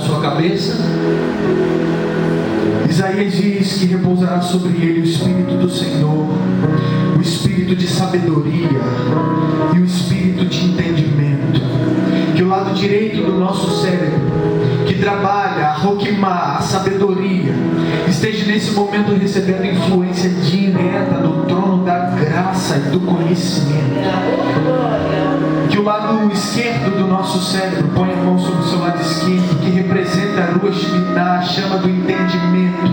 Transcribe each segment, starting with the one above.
sua cabeça. Isaías diz que repousará sobre ele o Espírito do Senhor, o Espírito de sabedoria e o Espírito de entendimento. Que o lado direito do nosso cérebro, que trabalha a Roquimá, a sabedoria, esteja nesse momento recebendo influência direta do trono da graça e do conhecimento. Que o lado esquerdo do nosso cérebro, ponha a mão sobre o seu lado esquerdo, que representa a Ruach Binah, a chama do entendimento,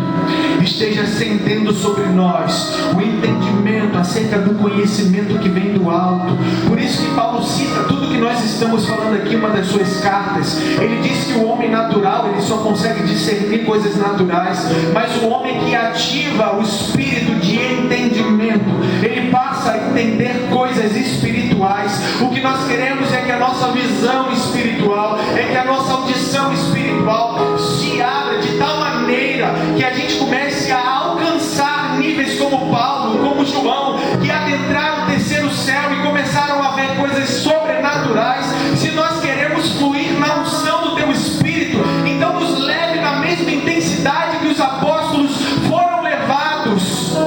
esteja acendendo sobre nós o entendimento acerca do conhecimento que vem do alto. Por isso que Paulo cita tudo que nós estamos falando aqui, uma das suas cartas. Ele diz que o homem natural, ele só consegue discernir coisas naturais, mas o homem que ativa o espírito de entendimento, ele passa a entender coisas espirituais. O que nós queremos é que a nossa visão espiritual, é que a nossa audição espiritual se abra de tal maneira que a gente comece a alcançar níveis como Paulo, como João, que adentraram o terceiro céu e começaram a ver coisas sobrenaturais. Se nós queremos fluir na unção do teu Espírito, então nos leve na mesma intensidade que os apóstolos foram levados.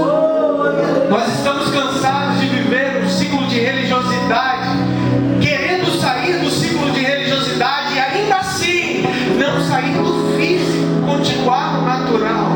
Nós estamos cansados de viver um ciclo de religiosidade, querendo sair do ciclo de religiosidade e ainda assim não sair do físico, continuar no natural.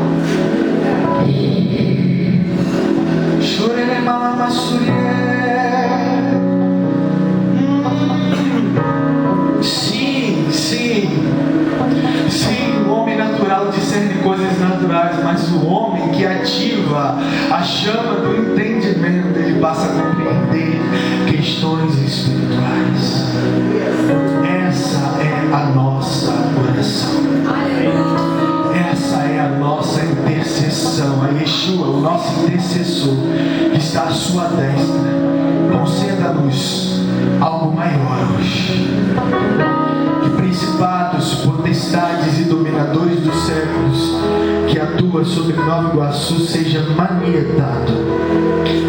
Sim, o homem natural discerne coisas naturais, mas o homem que ativa a chama do entendimento, ele passa a compreender questões espirituais. Essa é a nossa oração. Essa é a nossa intercessão. A Yeshua, o nosso intercessor, que está à sua destra, conceda-nos algo maior hoje. Que principados, potestades e dominadores dos séculos que atua sobre Nova Iguaçu seja manietado.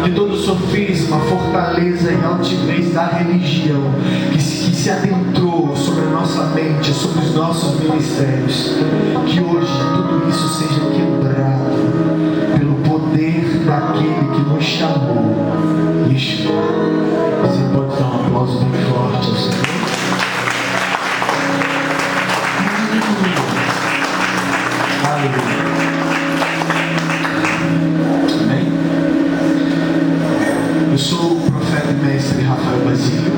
Que todo sofisma, fortaleza e altivez da religião que se adentrou sobre a nossa mente, sobre os nossos ministérios, que hoje tudo isso seja quebrado pelo poder daquele que nos chamou, Yeshua. Você pode dar um aplauso bem forte ao Senhor. Aleluia. Amém? Eu sou o profeta e mestre Rafael Basílio.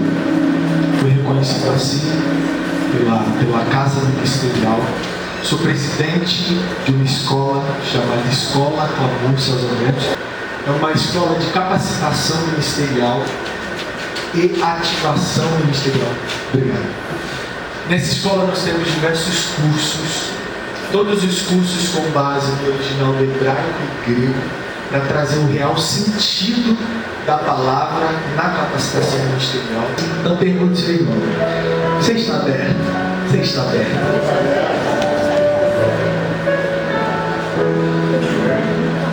Fui reconhecido assim pela Casa Ministerial. Sou presidente de uma escola chamada Escola Clamor Sazonante. É uma escola de capacitação ministerial e ativação ministerial. Obrigado. Nessa escola nós temos diversos cursos, todos os cursos com base no original do hebraico e grego, para trazer o real sentido da palavra na capacitação ministerial. Então pergunte seu irmão: você está aberto? Você está aberto?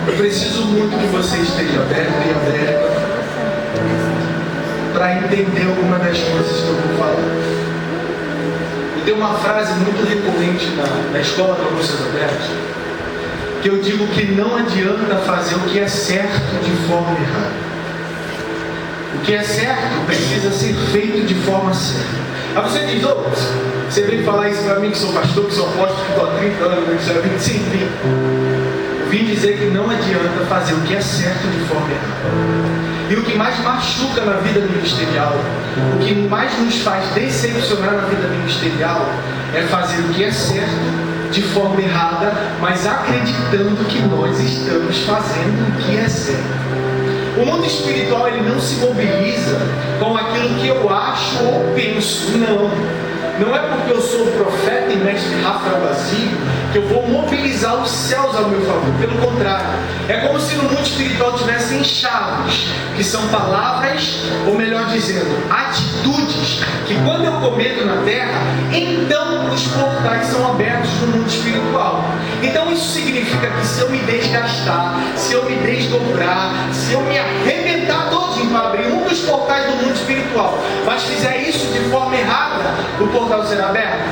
Eu preciso muito que você esteja aberto e aberta para entender alguma das coisas que eu vou falar. Tem uma frase muito recorrente na escola para vocês abertos, que eu digo que não adianta fazer o que é certo de forma errada. O que é certo precisa ser feito de forma certa. Aí você diz: você vem falar isso para mim que sou pastor, que sou apóstolo, que estou há 30 anos no ministério? Sim, vim. Vim dizer que não adianta fazer o que é certo de forma errada. E o que mais machuca na vida ministerial, o que mais nos faz decepcionar na vida ministerial, é fazer o que é certo de forma errada, mas acreditando que nós estamos fazendo o que é certo. O mundo espiritual, ele não se mobiliza com aquilo que eu acho ou penso. Não é porque eu sou o profeta e mestre Rafael Basílio que eu vou mobilizar os céus ao meu favor. Pelo contrário, é como se no mundo espiritual tivessem chaves, que são palavras, ou melhor dizendo, atitudes, que quando eu cometo na terra, então os portais são abertos no mundo espiritual. Então isso significa que se eu me desgastar, se eu me desdobrar, se eu me arrebentar todinho para abrir um dos portais do mundo espiritual, mas fizer isso de forma errada, o portal será aberto?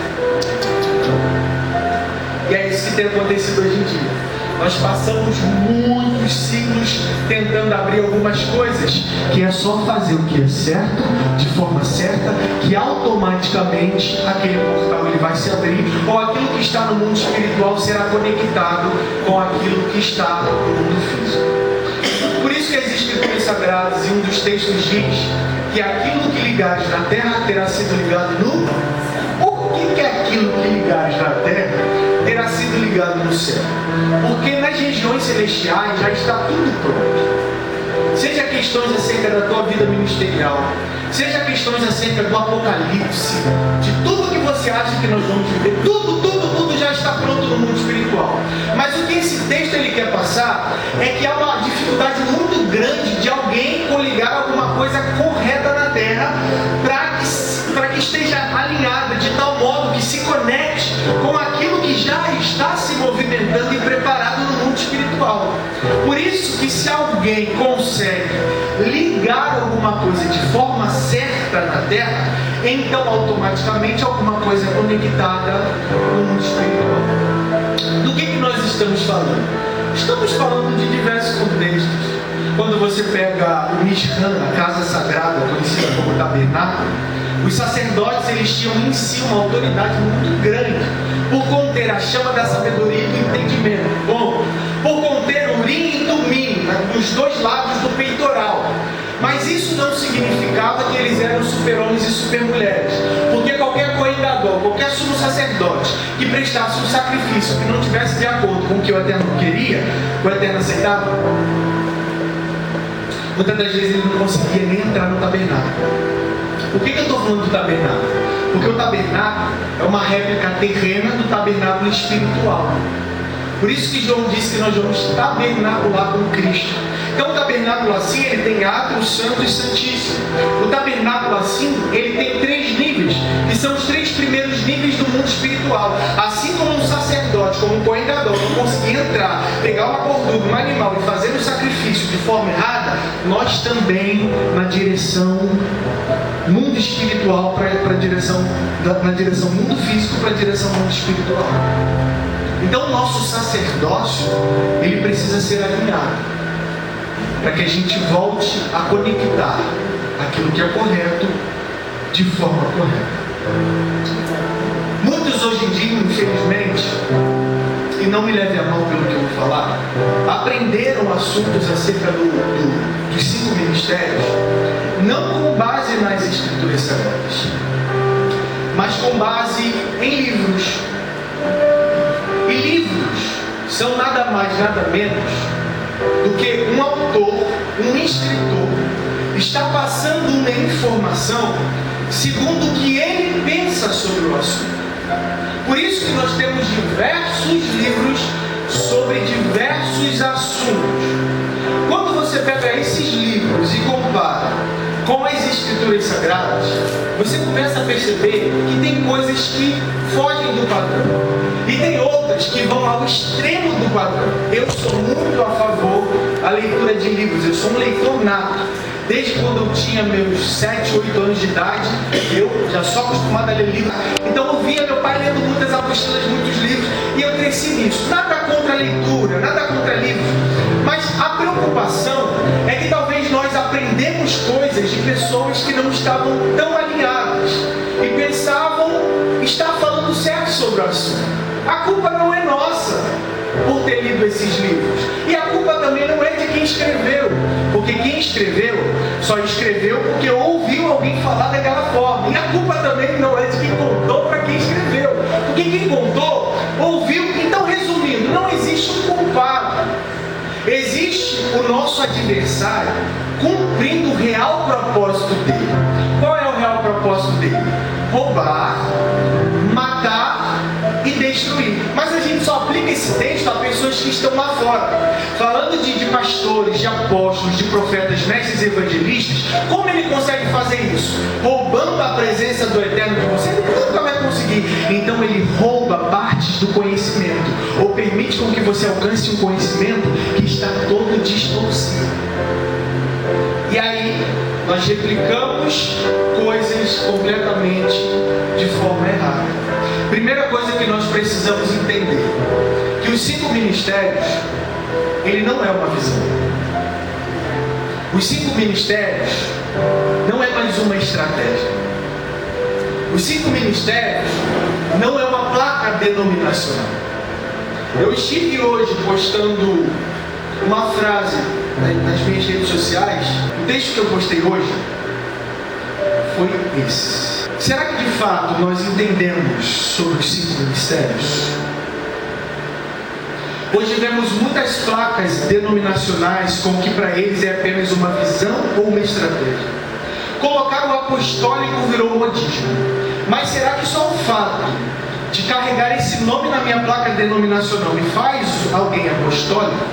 isso que tem acontecido hoje em dia. Nós passamos muitos ciclos tentando abrir algumas coisas que é só fazer o que é certo, de forma certa, que automaticamente aquele portal ele vai se abrir, ou aquilo que está no mundo espiritual será conectado com aquilo que está no mundo físico. Por isso que as Escrituras Sagradas, e um dos textos diz que aquilo que ligares na terra terá sido ligado no... Por que aquilo que ligares na terra terá sido ligado no céu? Porque nas regiões celestiais já está tudo pronto. Seja questões acerca da tua vida ministerial, seja questões acerca do Apocalipse, de tudo que você acha que nós vamos viver, tudo já está pronto no mundo espiritual. Mas o que esse texto ele quer passar é que há uma dificuldade muito grande de alguém coligar alguma coisa correta na terra para que esteja alinhada de tal modo que se conecte com aquilo que já está se movimentando e preparado no mundo espiritual. Por isso que se alguém consegue ligar alguma coisa de forma certa na terra, então automaticamente alguma coisa é conectada no mundo espiritual. Do que nós estamos falando? Estamos falando de diversos contextos. Quando você pega o Mishkan, a casa sagrada, conhecida como tabernáculo, os sacerdotes eles tinham em si uma autoridade muito grande por conter a chama da sabedoria e do entendimento. Bom, por conter o Urim e Tumim nos dois lados do peitoral. Mas isso não significava que eles eram super-homens e super-mulheres. Porque qualquer coendador, qualquer sumo sacerdote que prestasse um sacrifício que não tivesse de acordo com o que o Eterno queria, o Eterno aceitava. Muitas das vezes ele não conseguia nem entrar no tabernáculo. Por que eu estou falando do tabernáculo? Porque o tabernáculo é uma réplica terrena do tabernáculo espiritual. Por isso que João disse que nós vamos tabernacular com Cristo. Então o tabernáculo assim, ele tem átrio, santo e santíssimo. O tabernáculo assim, ele tem 3 níveis, que são os 3 primeiros níveis do mundo espiritual. Assim como um sacerdote, como um coendador, não conseguia entrar, pegar uma gordura, um animal e fazer um sacrifício de forma errada, nós também, na direção mundo espiritual, na direção mundo físico para a direção mundo espiritual. Então o nosso sacerdócio, ele precisa ser alinhado, para que a gente volte a conectar aquilo que é correto de forma correta. Muitos hoje em dia, infelizmente, e não me leve a mão pelo que eu vou falar, aprenderam assuntos acerca dos 5 ministérios, não com base nas Escrituras Sagradas, mas com base em livros. E livros são nada mais, nada menos do que um autor, um escritor, está passando uma informação segundo o que ele pensa sobre o assunto. Por isso que nós temos diversos livros sobre diversos assuntos. Quando você pega esses livros e compara com as Escrituras Sagradas, você começa a perceber que tem coisas que fogem do padrão e tem outras que vão ao extremo do padrão. Eu sou muito a favor da leitura de livros, eu sou um leitor nato. Desde quando eu tinha meus 7, 8 anos de idade, eu já sou acostumado a ler livros. Então eu via meu pai lendo muitas apostilas, muitos livros, e eu cresci nisso. Nada contra a leitura, nada contra livros, mas a preocupação é que talvez nós aprendemos coisas de pessoas que não estavam tão alinhadas e pensavam estar falando certo sobre o assunto. A culpa não é nossa por ter lido esses livros, e a culpa também não é de quem escreveu, porque quem escreveu só escreveu porque ouviu alguém falar daquela forma, e a culpa também não é de quem contou para quem escreveu, porque quem contou ouviu. Então, resumindo, não existe um culpado, existe o nosso adversário cumprindo o real propósito dele. Qual é o real propósito dele? Roubar, matar e destruir. Mas a gente só aplica esse texto a pessoas que estão lá fora. Falando de pastores, de apóstolos, de profetas, mestres e evangelistas, como ele consegue fazer isso? Roubando a presença do Eterno de você? Ele nunca vai conseguir. Então ele rouba partes do conhecimento, ou permite com que você alcance um conhecimento que está todo distorcido. E aí nós replicamos coisas completamente de forma errada. Primeira coisa que nós precisamos entender: os 5 ministérios, ele não é uma visão. Os 5 ministérios não é mais uma estratégia. Os 5 ministérios não é uma placa denominacional. Eu estive hoje postando uma frase nas minhas redes sociais. O texto que eu postei hoje foi esse. Será que de fato nós entendemos sobre os 5 ministérios? Hoje vemos muitas placas denominacionais com que para eles é apenas uma visão ou uma estratégia. Colocar o apostólico virou modismo. Mas será que só o fato de carregar esse nome na minha placa denominacional me faz alguém apostólico?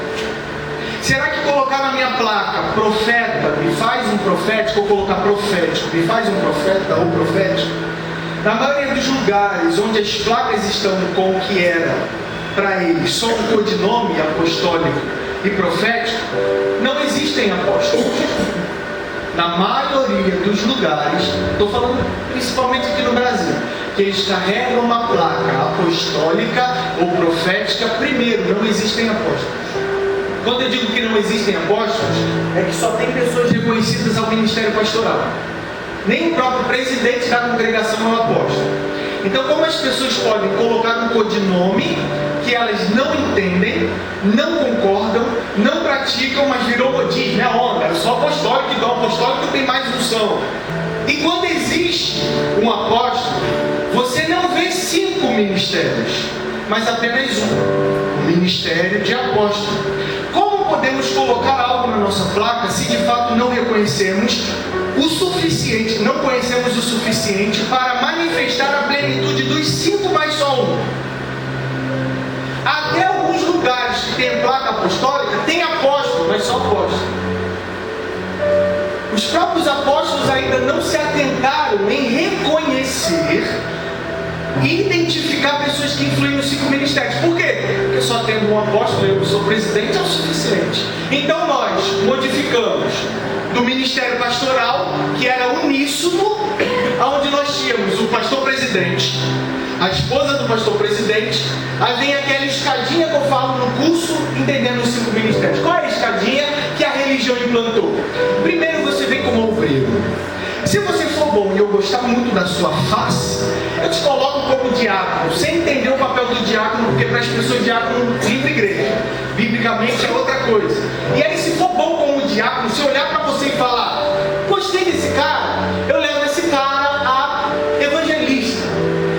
Será que colocar na minha placa profeta me faz um profético, ou colocar profético me faz um profeta ou profético? Na maioria dos lugares onde as placas estão com o que era para eles só um codinome apostólico e profético, não existem apóstolos. Na maioria dos lugares, estou falando principalmente aqui no Brasil, que eles carregam uma placa apostólica ou profética, primeiro, não existem apóstolos. Quando eu digo que não existem apóstolos, é que só tem pessoas reconhecidas ao ministério pastoral. Nem o próprio presidente da congregação é um apóstolo. Então, como as pessoas podem colocar um codinome que elas não entendem, não concordam, não praticam, mas virou modismo, é onda, é só apostólico, então apostólico tem mais unção. E quando existe um apóstolo, você não vê 5 ministérios, mas apenas um, o ministério de apóstolo. Como podemos colocar algo na nossa placa se de fato não reconhecemos o suficiente, não conhecemos o suficiente para manifestar a plenitude dos 5 mais só um? Até alguns lugares que tem placa apostólica, tem apóstolo, mas só apóstolo. Os próprios apóstolos ainda não se atentaram em reconhecer e identificar pessoas que influem nos 5 ministérios. Por quê? Porque só tendo um apóstolo, eu que sou presidente, é o suficiente. Então nós modificamos do ministério pastoral, que era uníssono, onde nós tínhamos o pastor presidente, a esposa do pastor presidente. Aí vem aquela escadinha que eu falo no curso Entendendo os 5 Ministérios. Qual é a escadinha que a religião implantou? Primeiro você vem como obreiro. Se você for bom e eu gostar muito da sua face, eu te coloco como diácono, sem entender o papel do diácono, porque para as pessoas diácono livre igreja, biblicamente é outra coisa. E aí, se for bom como diácono, se eu olhar para você e falar, gostei desse cara, eu levo esse cara a evangelista.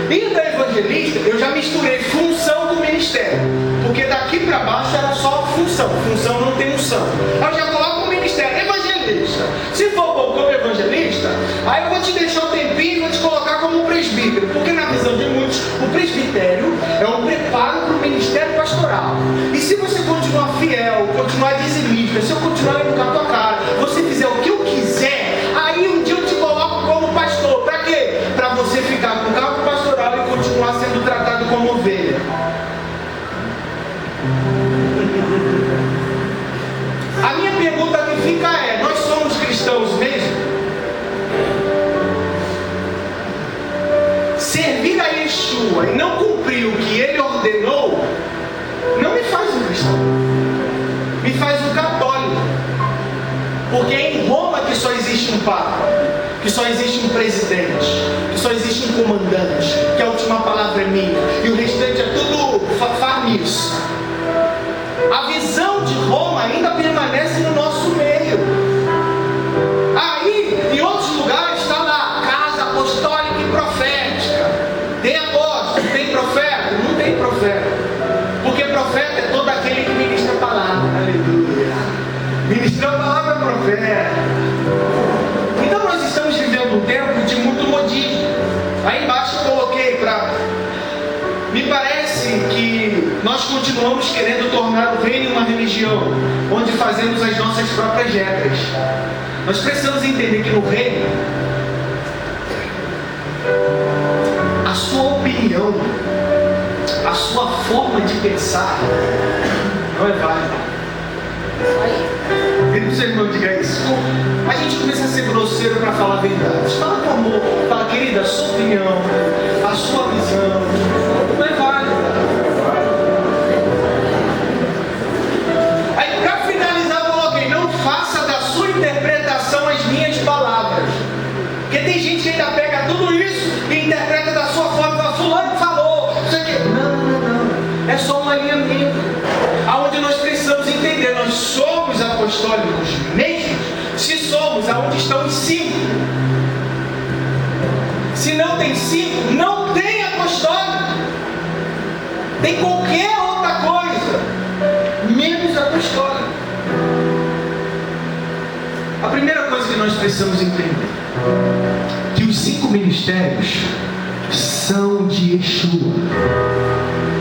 E da evangelista, eu já misturei função com ministério, porque daqui para baixo era só função, função não tem unção. Eu já coloco o ministério, evangelista. Se for bom como evangelista, aí eu vou te deixar um tempinho e vou te colocar como presbítero, porque na visão de muitos, o presbitério é um preparo para o ministério pastoral. E se você continuar fiel, continuar dizimista, se eu continuar olhando com a tua cara, você fizer o que eu quiser, aí um dia eu te coloco como pastor. Para quê? Para você ficar com o cargo pastoral e continuar sendo tratado como ovelha. A minha pergunta que fica é, nós somos cristãos mesmo? Servir a Yeshua e não cumprir o que ele ordenou, não me faz um cristão, me faz um católico. Porque é em Roma que só existe um papa, que só existe um presidente, que só existe um comandante, que a última palavra é minha, e o restante é tudo farniço. A visão de Roma ainda permanece no nosso meio. Aí, em outros lugares, está lá, casa apostólica e profética. Tem apóstolo, tem profeta? Não tem profeta. Porque profeta é todo aquele que ministra a palavra. Aleluia. Ministrar a palavra é profeta. Então nós estamos vivendo um tempo de muito modismo. Aí embaixo eu coloquei para... Me parece que nós continuamos querendo tornar o reino uma religião, onde fazemos as nossas próprias regras. Nós precisamos entender que no reino, a sua opinião, a sua forma de pensar, não é válida. Vira para o seu irmão e diga isso. A gente começa a ser grosseiro para falar a verdade. Fala com amor, fala, querida, a sua opinião, a sua visão, não é válida. apostólicos mesmos se somos aonde estão os 5. Se não tem 5, não tem apostólico. Tem qualquer outra coisa, menos apostólico. A primeira coisa que nós precisamos entender, que os 5 ministérios são de Yeshua.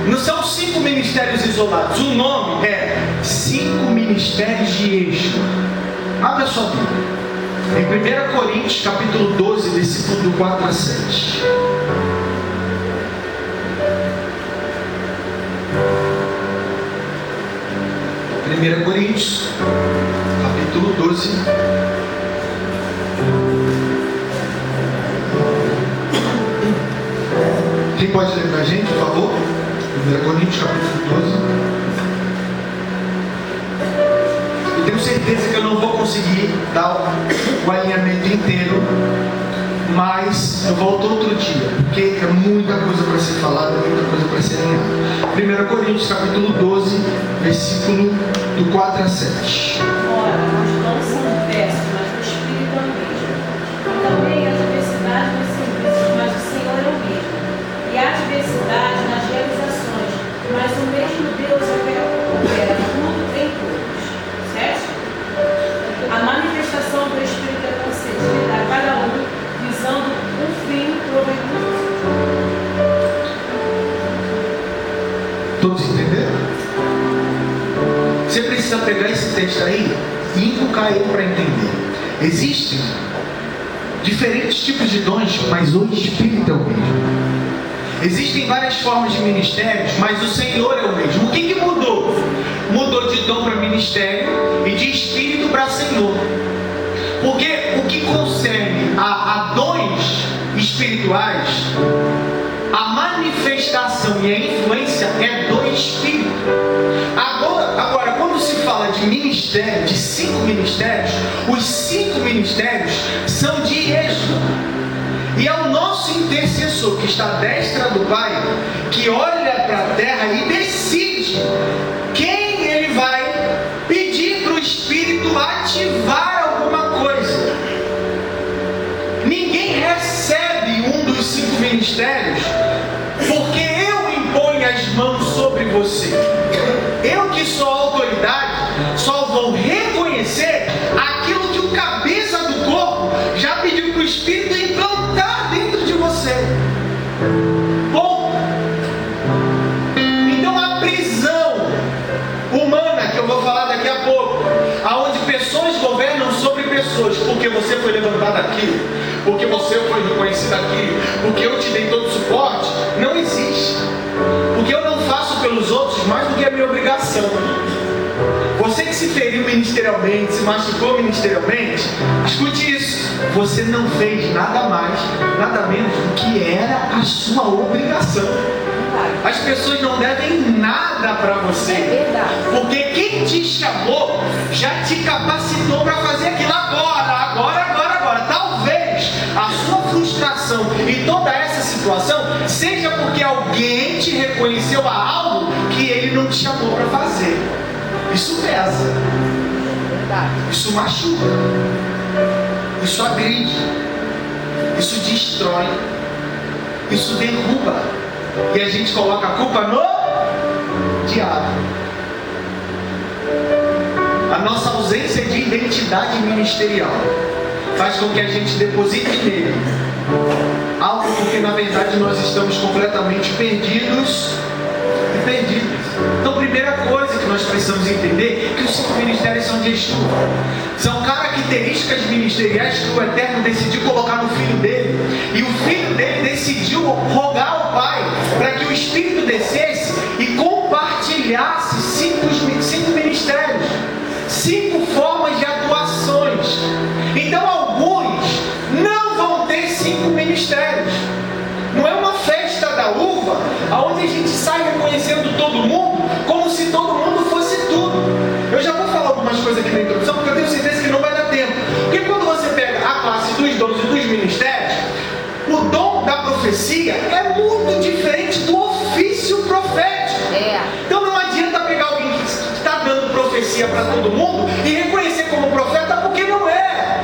Não são 5 ministérios isolados. O nome é 5 ministérios de Yeshua. Abra sua Bíblia em 1 Coríntios capítulo 12, versículo do 4 a 7. Primeira Coríntios capítulo 12, quem pode ler para a gente, por favor? 1 Coríntios capítulo 12. Eu tenho certeza que eu não vou conseguir dar o alinhamento inteiro, mas eu volto outro dia, porque é muita coisa para ser falada, muita coisa para ser alinhada. 1 Coríntios capítulo 12, versículo do 4 a 7. Ora, os dons são diversos, mas o Espírito é o mesmo. E também há diversidade nos serviços, mas o Senhor é o mesmo. E há diversidade nas realizações, mas o mesmo Deus opera tudo em todos. Certo? A manifestação do Espírito é concedida a cada um, visando um fim proveitoso. Todos entenderam? Você precisa pegar esse texto aí e inculcar ele para entender. Existem diferentes tipos de dons, mas o Espírito é o mesmo. Existem várias formas de ministérios, mas o Senhor é o mesmo. O que mudou? Mudou de dom para ministério e de Espírito para Senhor. Porque o que concerne a dons espirituais, a manifestação e a influência é do Espírito. Agora, quando se fala de ministério, de 5 ministérios, os 5 ministérios são de Yeshua. E é o nosso intercessor que está à destra do Pai, que olha para a terra e decide quem ele vai pedir para o Espírito ativar alguma coisa. Ninguém recebe um dos 5 ministérios porque eu imponho as mãos sobre você. Eu que sou a autoridade só vou reconhecer aquilo que o cabeça do corpo já pediu para o Espírito implantar dentro de você. Bom, então a prisão humana, que eu vou falar daqui a pouco, aonde pessoas governam sobre pessoas, porque você foi levantado aqui, porque você foi reconhecido aqui, porque eu te dei todo o suporte, não existe. Porque eu não faço pelos outros mais do que a minha obrigação. Você que se feriu ministerialmente, se machucou ministerialmente, escute isso. Você não fez nada mais, nada menos do que era a sua obrigação. As pessoas não devem nada para você. É verdade. Porque quem te chamou já te capacitou para fazer aquilo agora. Talvez a sua frustração e toda essa situação seja porque alguém te reconheceu a algo que ele não te chamou para fazer. Isso pesa. Isso machuca. Isso agride. Isso destrói. Isso derruba. E a gente coloca a culpa no diabo. A nossa ausência de identidade ministerial faz com que a gente deposite nele algo porque na verdade nós estamos completamente perdidos e perdidos. Então, primeira coisa que nós precisamos entender é que os 5 ministérios são de Yeshua. São características ministeriais que o Eterno decidiu colocar no Filho dele. E o Filho dele decidiu rogar ao Pai para que o Espírito descesse e compartilhasse 5 ministérios. 5 formas de atuações. Então alguns não vão ter 5 ministérios. Não é uma festa da uva onde a gente sai reconhecendo todo mundo como se todo mundo fosse tudo. Eu já vou falar algumas coisas aqui na introdução, porque eu tenho certeza que não vai dar tempo. Porque quando você pega a classe dos dons e dos ministérios, o dom da profecia é muito diferente do ofício profético. Então não adianta pegar alguém que está dando profecia para todo mundo e reconhecer como profeta porque não é.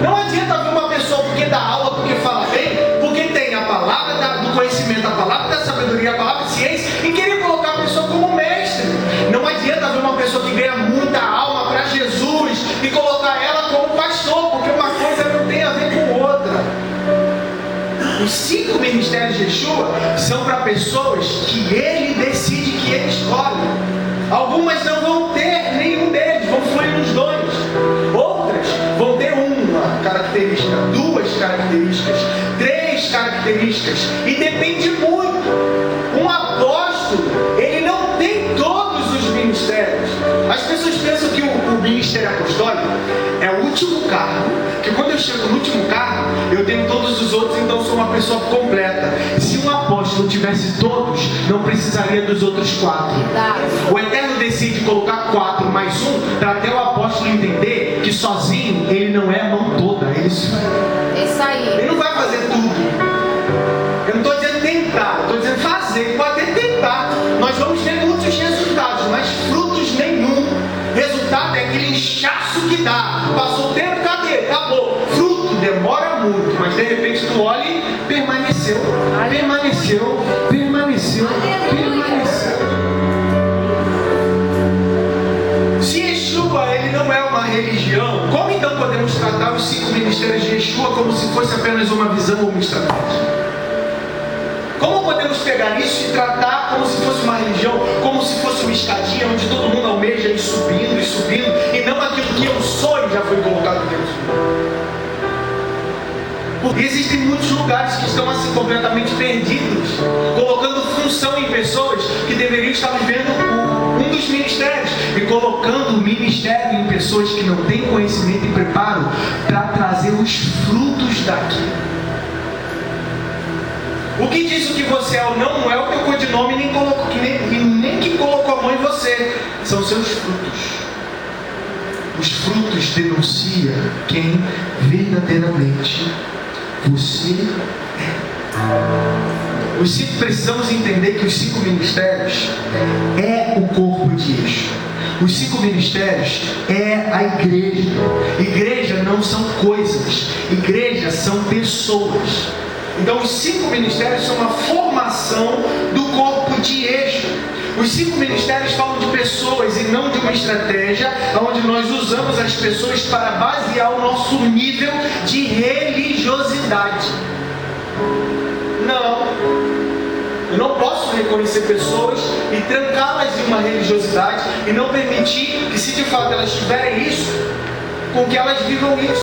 Não adianta ver uma pessoa porque dá aula, porque fala bem, porque tem a palavra do conhecimento, a palavra da sabedoria, a palavra da ciência, e querer colocar a pessoa como mestre. Não adianta ver uma pessoa que ganha muita alma para Jesus e colocar ela como pastor, porque uma coisa não tem a ver com outra. Os 5 ministérios de Yeshua são para pessoas que ele decide, que ele escolhe. Algumas não vão ter nenhum deles, vão fluir nos dois. Outras vão ter uma característica, 2 características, 3 características. E depende muito. Um apóstolo, ele não tem todos os ministérios. As pessoas pensam que o ministério apostólico é o último cargo, que quando eu chego no último cargo, eu tenho todos os outros, então sou uma pessoa completa. Se um apóstolo tivesse todos, não precisaria dos outros 4. O Eterno decide colocar 4 mais 1, para até o apóstolo entender que sozinho ele não é a mão toda. Isso aí. Ele não vai fazer tudo. Eu não estou dizendo tentar, estou dizendo fazer. Pode até tentar. Nós vamos ter muitos resultados, mas frutos nenhum. Resultado é aquele inchaço que dá. Passou o tempo, cadê? Acabou. Fruto demora muito, mas de repente tu olha e permaneceu. Se Yeshua ele não é uma religião, como então podemos tratar os 5 ministérios de Yeshua como se fosse apenas uma visão ou uma estratégia? Como podemos pegar isso e tratar como se fosse uma religião, como se fosse uma escadinha onde todo mundo almeja ir subindo, e não aquilo que eu sou e já foi colocado dentro de mim? Porque existem muitos lugares que estão assim completamente perdidos, colocando função em pessoas que deveriam estar vivendo um dos ministérios e colocando o ministério em pessoas que não têm conhecimento e preparo para trazer os frutos daquilo. O que diz o que você é ou não é o teu codinome, nem que colocou a mão em você. São seus frutos. Os frutos denunciam quem verdadeiramente você é. Os 5 precisamos entender que os 5 ministérios é o corpo de Yeshua. Os 5 ministérios é a igreja. Igreja não são coisas. Igreja são pessoas. Então os 5 ministérios são uma formação do corpo de Yeshua. Os 5 ministérios falam de pessoas e não de uma estratégia, onde nós usamos as pessoas para basear o nosso nível de religiosidade. Não. Eu não posso reconhecer pessoas e trancá-las em uma religiosidade e não permitir que, se de fato elas tiverem isso, com que elas vivam isso.